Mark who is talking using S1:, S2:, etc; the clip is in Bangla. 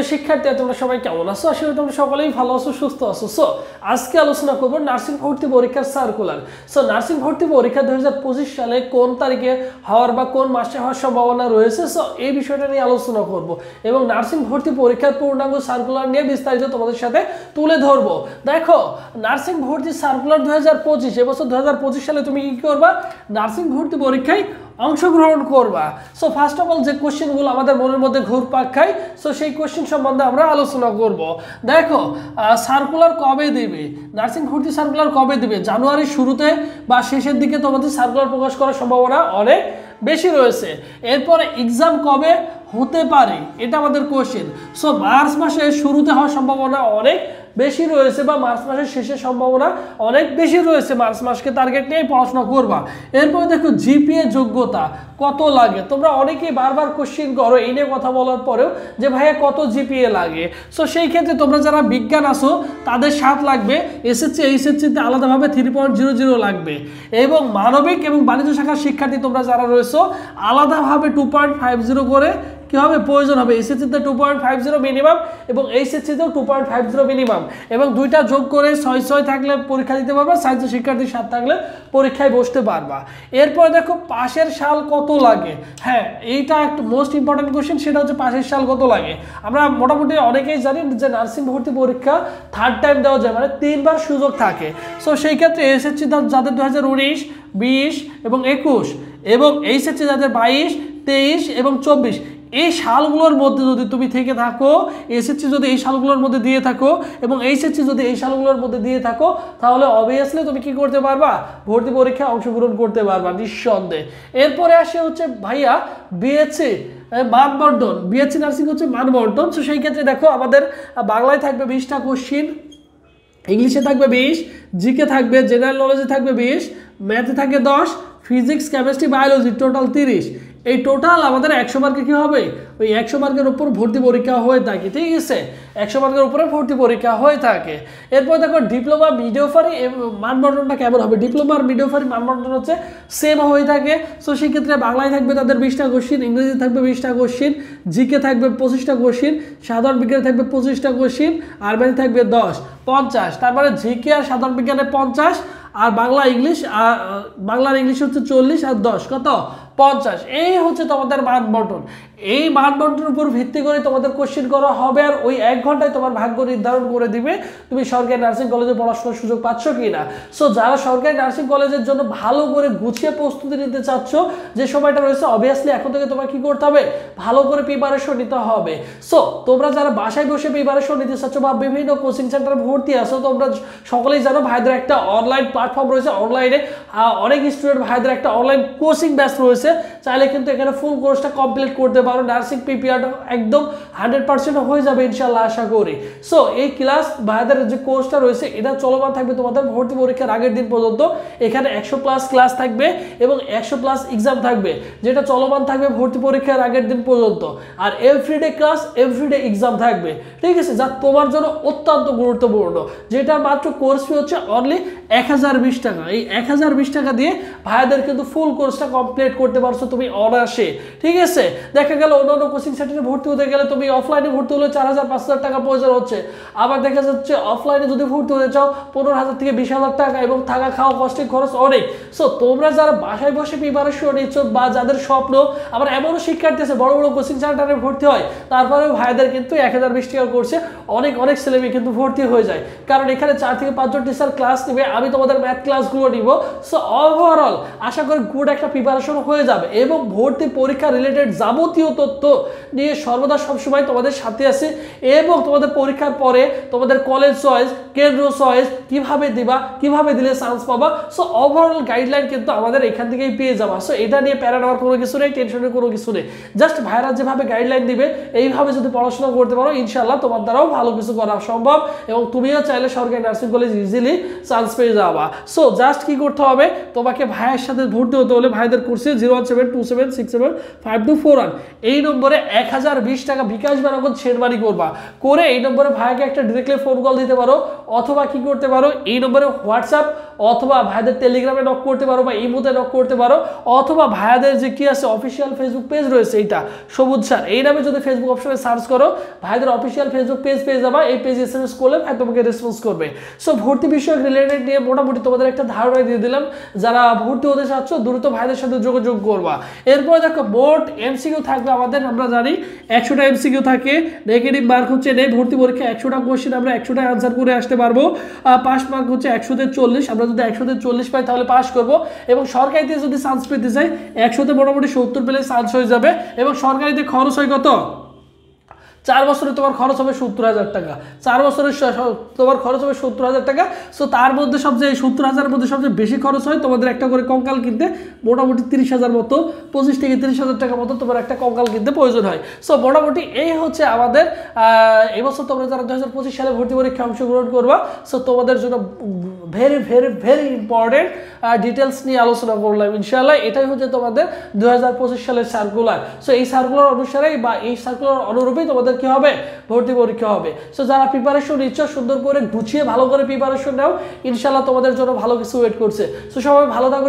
S1: প্রিয় শিক্ষার্থী তোমরা সবাই কেমন আছো? আশা করি তোমরা সকলেই ভালো আছো, সুস্থ আছো। সো আজকে আলোচনা করব নার্সিং ভর্তি পরীক্ষার সার্কুলার। সো নার্সিং ভর্তি পরীক্ষা 2025 সালে কোন তারিখে হওয়ার বা কোন মাসে হওয়ার সম্ভাবনা রয়েছে, সো এই বিষয়টা নিয়ে আলোচনা করব এবং নার্সিং ভর্তি পরীক্ষার পূর্ণাঙ্গ সার্কুলার নিয়ে বিস্তারিত তোমাদের সাথে তুলে ধরবো। দেখো, নার্সিং ভর্তি সার্কুলার 2025, এবছর 2025 সালে তুমি কি করবা? নার্সিং ভর্তি পরীক্ষায় অংশগ্রহণ করবা। সো ফার্স্ট অফ অল যে কোশ্চেনগুলো আমাদের মনের মধ্যে ঘুরপাক খায়, সো সেই কোশ্চেন সম্বন্ধে আমরা আলোচনা করব। দেখো, সার্কুলার কবে দেবে? নার্সিং ভর্তি সার্কুলার কবে দেবে? জানুয়ারির শুরুতে বা শেষের দিকে তোমাদের সার্কুলার প্রকাশ করার সম্ভাবনা অনেক বেশি রয়েছে। এরপরে এক্সাম কবে হতে পারে, এটা আমাদের কোশ্চেন। সো মার্চ মাসের শুরুতে হওয়ার সম্ভাবনা অনেক বেশি রয়েছে বা মার্চ মাসের শেষের সম্ভাবনা অনেক বেশি রয়েছে। মার্চ মাসকে টার্গেট নিয়ে পড়াশোনা করবা। এরপরে দেখো, জিপিএ যোগ্যতা কত লাগে? তোমরা অনেকেই বারবার কোশ্চেন করো এই নিয়ে কথা বলার পরেও যে ভাইয়া কত জিপিএ লাগে। সো সেই ক্ষেত্রে তোমরা যারা বিজ্ঞান আসো তাদের 7 লাগবে, এসএসসি এইচএসসিতে আলাদাভাবে 3.00 লাগবে, এবং মানবিক এবং বাণিজ্য শাখার শিক্ষার্থী তোমরা যারা রয়েছো আলাদাভাবে 2.50 করে কি হবে প্রয়োজন হবে। এসএসসিতে 2.50 মিনিমাম এবং এইচএসসিতেও 2.50 মিনিমাম, এবং দুইটা যোগ করে 6 থাকলে পরীক্ষা দিতে পারবা। সায়েন্সের শিক্ষার্থী 7 থাকলে পরীক্ষায় বসতে পারবা। এরপর দেখো, পাশের সাল কত লাগে? হ্যাঁ, এইটা একটা মোস্ট ইম্পর্টেন্ট কোশ্চেন, সেটা হচ্ছে পাশের সাল কত লাগে। আমরা মোটামুটি অনেকেই জানি যে নার্সিং ভর্তি পরীক্ষা 3rd টাইম দেওয়া যায়, মানে 3 বার সুযোগ থাকে। সো সেই ক্ষেত্রে এসএসসি যাদের 2019, 20 এবং 21, এবং এইচএসসি যাদের 22, 23 এবং 24, এই সালগুলোর মধ্যে যদি তুমি থেকে থাকো, এসএসসি যদি এই সালগুলোর মধ্যে দিয়ে থাকো এবং এইচএসসি যদি এই সালগুলোর মধ্যে দিয়ে থাকো, তাহলে অবভিয়াসলি তুমি কি করতে পারবা? ভর্তি পরীক্ষায় অংশগ্রহণ করতে পারবা নিঃসন্দেহে। এরপরে আসে হচ্ছে ভাইয়া বিএসসি মানবন্টন। বিএসসি নার্সিং হচ্ছে মানবন্টন। তো সেই ক্ষেত্রে দেখো, আমাদের বাংলায় থাকবে 20টা কোশ্চিন, ইংলিশে থাকবে 20, জিকে থাকবে, জেনারেল নলেজে থাকবে 20, ম্যাথে থাকবে 10, ফিজিক্স, কেমিস্ট্রি, বায়োলজি টোটাল 30। এই টোটাল আমাদের 100 মার্কে কি হবে? ওই 100 মার্কের উপর ভর্তি পরীক্ষা হয়ে থাকে, ঠিক আছে? 100 মার্কের উপরে ভর্তি পরীক্ষা হয়ে থাকে। এরপর দেখো, ডিপ্লোমা মিডিওফারি মানবন্টনটা কেমন হবে? ডিপ্লোমা আর মিডিওফারি মানবন্টন হচ্ছে সেম হয়ে থাকে। সো সেক্ষেত্রে বাংলায় থাকবে তাদের 20টা কোশ্চিন, ইংরেজি থাকবে 20টা কোশ্চিন, জিকে থাকবে 25টা কোশ্চিন, সাধারণ বিজ্ঞানে থাকবে 25টা কোশ্চিন, আর ম্যাথে থাকবে 10, 50। তারপরে জিকে আর সাধারণ বিজ্ঞানে 50, আর বাংলা ইংলিশ আর বাংলার ইংলিশ হচ্ছে 40 আর 10 কত? 50। এই হচ্ছে তোমাদের মানবন্টন। এই মানবন্টনের উপর ভিত্তি করে তোমাদের কোশ্চেন করা হবে, আর ওই 1 ঘন্টায় তোমার ভাগ্য নির্ধারণ করে দিবে তুমি সরকারি নার্সিং কলেজে পড়াশোনার সুযোগ পাচ্ছ কি না। সো যারা সরকারি নার্সিং কলেজের জন্য ভালো করে গুছিয়ে প্রস্তুতি নিতে চাচ্ছ, যে সময়টা রয়েছে, অবভিয়াসলি এখন থেকে তোমার কি করতে হবে? ভালো করে প্রিপারেশন নিতে হবে। সো তোমরা যারা বাসায় বসে প্রিপারেশন নিতে চাচ্ছ বা বিভিন্ন কোচিং সেন্টারে ভর্তি আছো, তোমরা সকলেই জানো ভাইদের একটা অনলাইন প্ল্যাটফর্ম রয়েছে। অনলাইনে অনেক স্টুডেন্ট ভাইদের একটা অনলাইন কোচিং ব্যাচ রয়েছে। চাইলে কিন্তু এখানে ফুল কোর্সটা কমপ্লিট করতে পারো। নার্সিং প্রিপেয়ারটা একদম 100% হয়ে যাবে ইনশাল্লাহ, আশা করি। সো এই ক্লাস ভাইদের যে কোর্সটা রয়েছে এটা চলমান থাকবে তোমাদের ভর্তি পরীক্ষার আগের দিন পর্যন্ত। এখানে 100+ ক্লাস থাকবে এবং 100+ এক্সাম থাকবে, যেটা চলমান থাকবে ভর্তি পরীক্ষার আগের দিন পর্যন্ত। আর এভরিডে ক্লাস, এভরিডে এক্সাম থাকবে, ঠিক আছে? যা তোমার জন্য অত্যন্ত গুরুত্বপূর্ণ, যেটা মাত্র কোর্স ফি হচ্ছে অনলি 1020 টাকা। এই 1020 টাকা দিয়ে ভাইদের কিন্তু ফুল কোর্সটা কমপ্লিট করতে পারছো তুমি অনায়াসে, ঠিক আছে? দেখা গেল অন্যান্য কোচিং সেন্টারে ভর্তি হতে গেলে তুমি অফলাইনে ভর্তি হলে 4000-5000 টাকা প্রয়োজন হচ্ছে। আবার দেখা যাচ্ছে অফলাইনে যদি ভর্তি হতে চাও 15,000 থেকে 20,000 টাকা, এবং থাকা খাওয়া কষ্টের খরচ অনেক। সো তোমরা যারা বাসায় বসে প্রিপারেশন নিচ্ছ বা যাদের স্বপ্ন, আবার এমনও শিক্ষার্থী আছে বড় বড় কোচিং সেন্টারে ভর্তি হয়, তারপরেও ভাইদের কিন্তু 1020 টাকা কোর্সে অনেক ছেলেমেয়ে কিন্তু ভর্তি হয়ে যায়, কারণ এখানে 4 থেকে 5 জন টিচার ক্লাস নেবে, আমি তোমাদের ম্যাথ ক্লাসগুলো নিব। সো ওভারঅল আশা করি গুড একটা প্রিপারেশন হয়ে যাবে, এবং ভর্তি পরীক্ষা রিলেটেড যাবতীয় তথ্য নিয়ে সর্বদা সবসময় তোমাদের সাথে আছে। এবং তোমাদের পরীক্ষার পরে তোমাদের কলেজ চয়েস, কেন্দ্র চয়েস কিভাবে দিবা, কিভাবে দিলে চান্স পাবা, সো ওভারঅল গাইডলাইন কিন্তু আমাদের এখান থেকেই পেয়ে যাবা। সো এটা নিয়ে প্যারা নেওয়ার কোনো কিছু নেই, টেনশনের কোনো কিছু নেই। জাস্ট ভাইরা যেভাবে গাইডলাইন দিবে এইভাবে যদি পড়াশোনা করতে পারো, ইনশাল্লাহ তোমার দ্বারাও ভালো কিছু করা সম্ভব, এবং তুমিও চাইলে সরকারি নার্সিং কলেজ ইজিলি চান্স পেয়ে যাবা। সো জাস্ট কি করতে হবে? তোমাকে ভাইয়ের সাথে ভর্তি হতে হলে ভাইদের কোর্সে 0 01727675241 এই নম্বরে 1020 টাকা বিকাশ বা নগদ সেন্ড মানি করবা, করে এই নম্বরে ভাইকে একটা ডিরেক্টলি ফোন কল দিতে পারো, অথবা কি করতে পারো এই নম্বরে হোয়াটসঅ্যাপ অথবা ভাইদের টেলিগ্রামে নক করতে পারো বা ইমোতে নক করতে পারো, অথবা ভাইদের যে কি আছে অফিসিয়াল ফেসবুক পেজ রয়েছে এইটা সবুজ স্যার এই নামে যদি ফেসবুক অপশনে সার্চ করো ভাইদের অফিসিয়াল ফেসবুক পেজ পেয়ে যাবা, এই পেজ এসএমএস করলে ভাই তোমাকে রেসপন্স করবে। সো ভর্তি বিষয়ক রিলেটেড নিয়ে মোটামুটি তোমাদের একটা ধারণা দিয়ে দিলাম, যারা ভর্তি হতে চাচ্ছ দ্রুত ভাইদের সাথে যোগাযোগ করবা। এরপরে দেখো মোট এমসিকিউ থাকবে আমাদের, আমরা জানি 100টা এমসিকিউ থাকে, নেগেটিভ মার্ক হচ্ছে নেই, ভর্তি পরীক্ষা 100টা কোশ্চেন আমরা 100টা আনসার করে আসতে পারবো, পাস মার্ক হচ্ছে 100তে 40, আমরা যদি 100তে 40 পাই তাহলে পাস করব, এবং সরকারিতে যদি চান্স পেতে চাই 100তে মোটামুটি 70 পেলে চান্স হয়ে যাবে, এবং সরকারিতে খরচ হয় কত 4 বছরে তোমার খরচ হবে 70,000 টাকা, 4 বছরে তোমার খরচ হবে 70,000 টাকা। সো তার মধ্যে সবচেয়ে 70,000 মধ্যে সবচেয়ে বেশি খরচ হয় তোমাদের একটা করে কঙ্কাল কিনতে, মোটামুটি 30,000 মতো, 25 থেকে 30,000 টাকা মতো তোমার একটা কঙ্কাল কিনতে প্রয়োজন হয়। সো মোটামুটি এই হচ্ছে আমাদের এবছর তোমরা যারা 2025 সালে ভর্তি পরীক্ষা অংশগ্রহণ করবা, সো তোমাদের জন্য very very very important details নিয়ে আলোচনা করলাম ইনশাআল্লাহ। এটাই হচ্ছে তোমাদের 2025 সালের সার্কুলার। সো এই সার্কুলার অনুসারেই বা এই সার্কুলার অনুরূপেই তোমাদের কি হবে ভর্তি পরীক্ষা হবে। সো যারা প্রিপারেশন নিচ্ছ সুন্দর করে গুছিয়ে ভালো করে প্রিপারেশন নাও, ইনশাআল্লাহ তোমাদের জন্য ভালো কিছু ওয়েট করছে। সো সবাই ভালো থাকো।